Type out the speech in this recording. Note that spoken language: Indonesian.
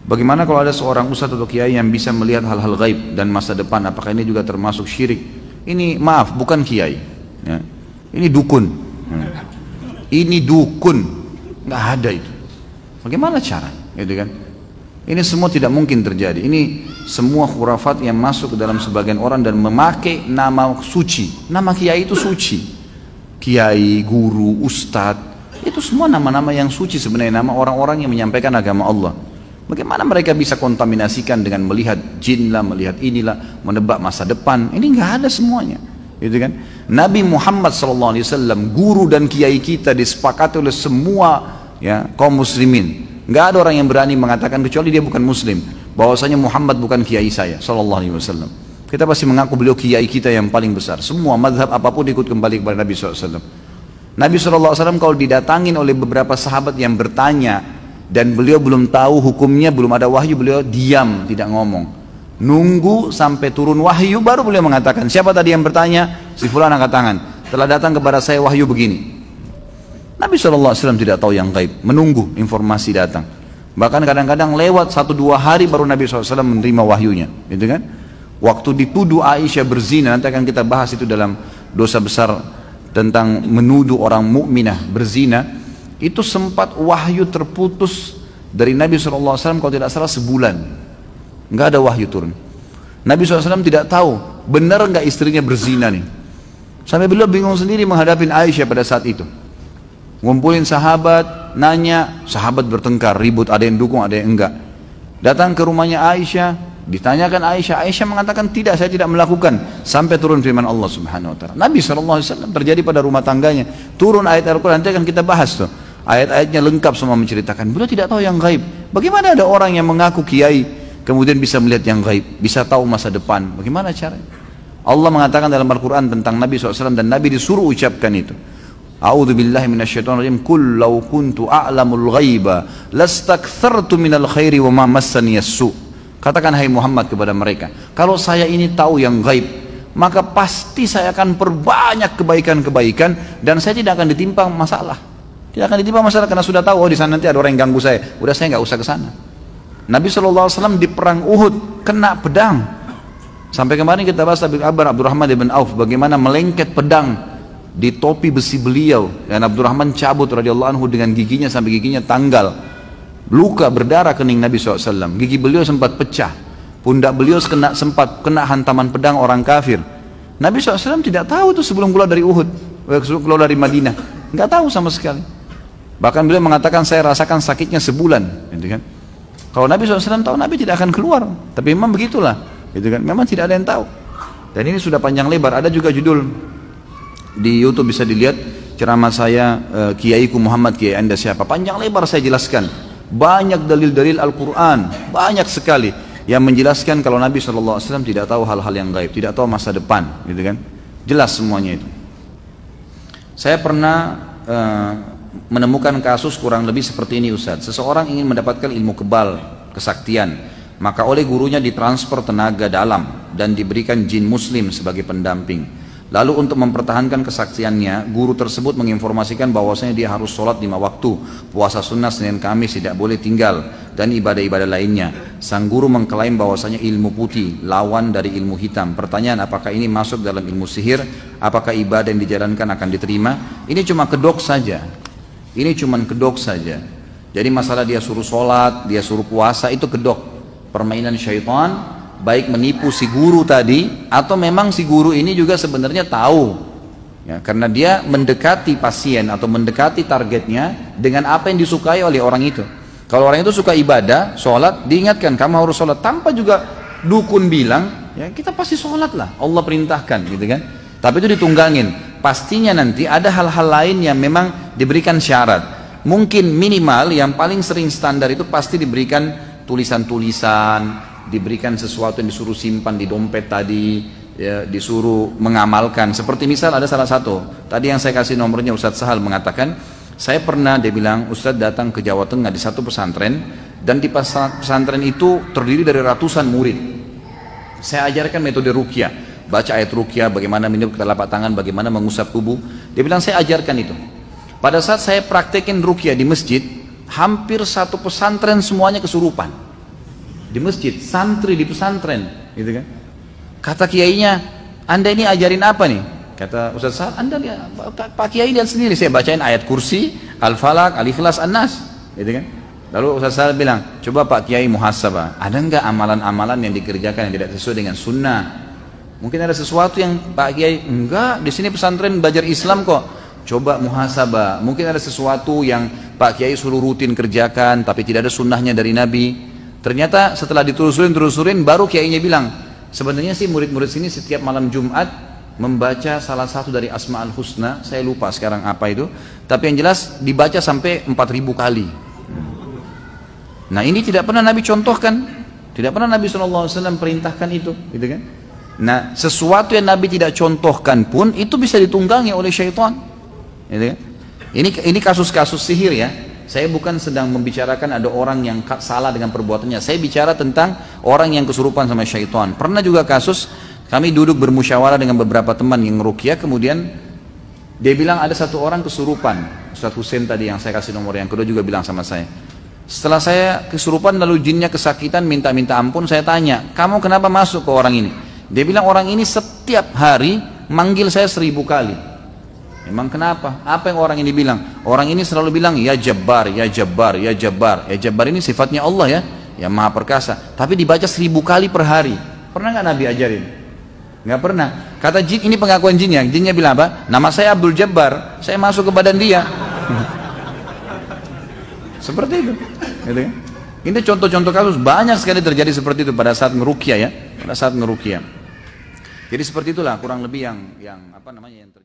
Bagaimana kalau ada seorang ustadz atau kiai yang bisa melihat hal-hal gaib dan masa depan? Apakah ini juga termasuk syirik? Ini maaf, bukan kiai. Ya. Ini dukun. Ini dukun, nggak ada itu. Bagaimana cara? Gitu kan? Ini semua tidak mungkin terjadi. Ini semua khurafat yang masuk ke dalam sebagian orang dan memakai nama suci. Nama kiai itu suci. Kiai, guru, ustadz, itu semua nama-nama yang suci sebenarnya, nama orang-orang yang menyampaikan agama Allah. Bagaimana mereka bisa kontaminasikan dengan melihat jin lah, melihat inilah, menebak masa depan? Ini nggak ada semuanya, gitu kan? Nabi Muhammad SAW, guru dan kiai kita, disepakati oleh semua ya kaum muslimin. Nggak ada orang yang berani mengatakan, kecuali dia bukan muslim, bahwasanya Muhammad bukan kiai saya SAW. Kita pasti mengaku beliau kiai kita yang paling besar. Semua mazhab apapun ikut kembali kepada Nabi SAW. Nabi SAW kalau didatangin oleh beberapa sahabat yang bertanya dan beliau belum tahu hukumnya, belum ada wahyu, beliau diam, tidak ngomong, nunggu sampai turun wahyu baru beliau mengatakan, siapa tadi yang bertanya? Si fulan angkat tangan, telah datang kepada saya wahyu begini. Nabi SAW tidak tahu yang gaib, menunggu informasi datang. Bahkan kadang-kadang lewat 1-2 hari baru Nabi SAW menerima wahyunya, gitu kan? Waktu dituduh Aisyah berzina, nanti akan kita bahas itu dalam dosa besar tentang menuduh orang mukminah berzina. Itu sempat wahyu terputus dari Nabi SAW kalau tidak salah sebulan, nggak ada wahyu turun. Nabi SAW tidak tahu benar nggak istrinya berzina nih, sampai beliau bingung sendiri menghadapi Aisyah pada saat itu. Ngumpulin sahabat, nanya, sahabat bertengkar, ribut, ada yang dukung, ada yang enggak. Datang ke rumahnya Aisyah, ditanyakan Aisyah, Aisyah mengatakan tidak, saya tidak melakukan, sampai turun firman Allah Subhanahu Wa Taala. Nabi SAW terjadi pada rumah tangganya, turun ayat Al-Quran, nanti akan kita bahas tuh. Ayat-ayatnya lengkap semua menceritakan. Beliau tidak tahu yang gaib. Bagaimana ada orang yang mengaku kiai kemudian bisa melihat yang gaib, bisa tahu masa depan? Bagaimana caranya? Allah mengatakan dalam Al-Quran tentang Nabi SAW, dan Nabi disuruh ucapkan itu. A'udzubillahi minasyaitonirrajim. Qul law kuntu a'lamul ghaiba lastakthartu minal khairi wa ma massaniyas su. Katakan hai Muhammad kepada mereka, kalau saya ini tahu yang gaib, maka pasti saya akan perbanyak kebaikan-kebaikan dan saya tidak akan ditimpa masalah. Tidak akan ditimpa masalah karena sudah tahu, oh di sana nanti ada orang yang ganggu saya. Udah, saya nggak usah ke sana. Nabi SAW di perang Uhud kena pedang. Sampai kemarin kita bahas kabar Abdurrahman ibn Auf, bagaimana melengket pedang di topi besi beliau, dan Abdurrahman cabut radhiyallahu anhu dengan giginya sampai giginya tanggal. Luka berdarah kening Nabi SAW. Gigi beliau sempat pecah. Pundak beliau sempat kena hantaman pedang orang kafir. Nabi SAW tidak tahu itu sebelum keluar dari Uhud, keluar dari Madinah. Nggak tahu sama sekali. Bahkan beliau mengatakan, saya rasakan sakitnya sebulan, gitu kan? Kalau Nabi SAW tahu, Nabi tidak akan keluar. Tapi memang begitulah, gitu kan? Memang tidak ada yang tahu. Dan ini sudah panjang lebar. Ada juga judul di YouTube, bisa dilihat ceramah saya, Kiaiku Muhammad, Kiai Anda siapa? Panjang lebar saya jelaskan. Banyak dalil-dalil Al-Quran, banyak sekali yang menjelaskan kalau Nabi SAW tidak tahu hal-hal yang gaib, tidak tahu masa depan, gitu kan? Jelas semuanya itu. Saya pernah menemukan kasus kurang lebih seperti ini, Ustaz. Seseorang ingin mendapatkan ilmu kebal, kesaktian, maka oleh gurunya ditransfer tenaga dalam dan diberikan jin muslim sebagai pendamping. Lalu untuk mempertahankan kesaksiannya, guru tersebut menginformasikan bahwasanya dia harus sholat 5 waktu, puasa sunnah Senin Kamis tidak boleh tinggal, dan ibadah-ibadah lainnya. Sang guru mengklaim bahwasanya ilmu putih lawan dari ilmu hitam. Pertanyaan, apakah ini masuk dalam ilmu sihir? Apakah ibadah yang dijalankan akan diterima? Ini cuma kedok saja. Ini cuma kedok saja. Jadi masalah dia suruh sholat, dia suruh puasa, itu kedok. Permainan syaitan, baik menipu si guru tadi, atau memang si guru ini juga sebenarnya tahu, ya, karena dia mendekati pasien atau mendekati targetnya dengan apa yang disukai oleh orang itu. Kalau orang itu suka ibadah, sholat, diingatkan kamu harus sholat, tanpa juga dukun bilang, ya kita pasti sholat lah, Allah perintahkan, gitu kan. Tapi itu ditunggangin. Pastinya nanti ada hal-hal lain yang memang diberikan syarat. Mungkin minimal yang paling sering standar itu pasti diberikan tulisan-tulisan, diberikan sesuatu yang disuruh simpan di dompet tadi, ya, disuruh mengamalkan. Seperti misal ada salah satu, tadi yang saya kasih nomornya Ustadz Sahal mengatakan, saya pernah, dia bilang, Ustadz datang ke Jawa Tengah di satu pesantren, dan di pesantren itu terdiri dari ratusan murid. Saya ajarkan metode ruqyah, baca ayat ruqyah, bagaimana minum ke telapak tangan, bagaimana mengusap tubuh. Dia bilang saya ajarkan itu. Pada saat saya praktekin ruqyah di masjid, hampir satu pesantren semuanya kesurupan. di masjid, santri di pesantren, gitu kan. Kata kiainya, Anda ini ajarin apa nih? Kata Ustaz Sa'ad, Anda lihat, Pak Kiai lihat sendiri, saya bacain ayat kursi, Al-Falaq, Al-Ikhlas, An-Nas, gitu kan. Lalu Ustaz Sa'ad bilang, coba Pak Kiai muhasabah, ada enggak amalan-amalan yang dikerjakan yang tidak sesuai dengan sunnah? Mungkin ada sesuatu yang Pak Kiai, enggak, di sini pesantren belajar Islam kok. Coba muhasabah, mungkin ada sesuatu yang Pak Kiai suruh rutin kerjakan, tapi tidak ada sunnahnya dari Nabi. Ternyata setelah diterusurin, baru kiainya bilang, sebenarnya sih murid-murid sini setiap malam Jumat membaca salah satu dari Asma'ul Husna, saya lupa sekarang apa itu, tapi yang jelas dibaca sampai 4.000 kali. Nah ini tidak pernah Nabi contohkan, tidak pernah Nabi SAW perintahkan itu, gitu kan? Nah sesuatu yang Nabi tidak contohkan pun itu bisa ditunggangi oleh syaitan, gitu kan? Ini kasus-kasus sihir ya. Saya bukan sedang membicarakan ada orang yang salah dengan perbuatannya. Saya bicara tentang orang yang kesurupan sama syaitan. Pernah juga kasus, kami duduk bermusyawarah dengan beberapa teman yang ruqyah, kemudian dia bilang ada satu orang kesurupan. Ustaz Hussein tadi yang saya kasih nomor yang kedua juga bilang sama saya. Setelah saya kesurupan lalu jinnya kesakitan minta-minta ampun, saya tanya, kamu kenapa masuk ke orang ini? Dia bilang orang ini setiap hari manggil saya 1000 kali. Emang kenapa? Apa yang orang ini bilang? Orang ini selalu bilang, ya Jabbar, ya Jabbar, ya Jabbar. Ya Jabbar ini sifatnya Allah ya, yang Maha Perkasa. Tapi dibaca 1000 kali per hari. Pernah nggak Nabi ajarin? Nggak pernah. Kata jin, ini pengakuan jinnya. Jinnya bilang apa? Nama saya Abdul Jabbar, saya masuk ke badan dia. Seperti itu. Gitu kan? Ini contoh-contoh kasus, banyak sekali terjadi seperti itu pada saat ngeruqyah ya. Pada saat ngeruqyah. Jadi seperti itulah kurang lebih yang apa namanya yang terjadi.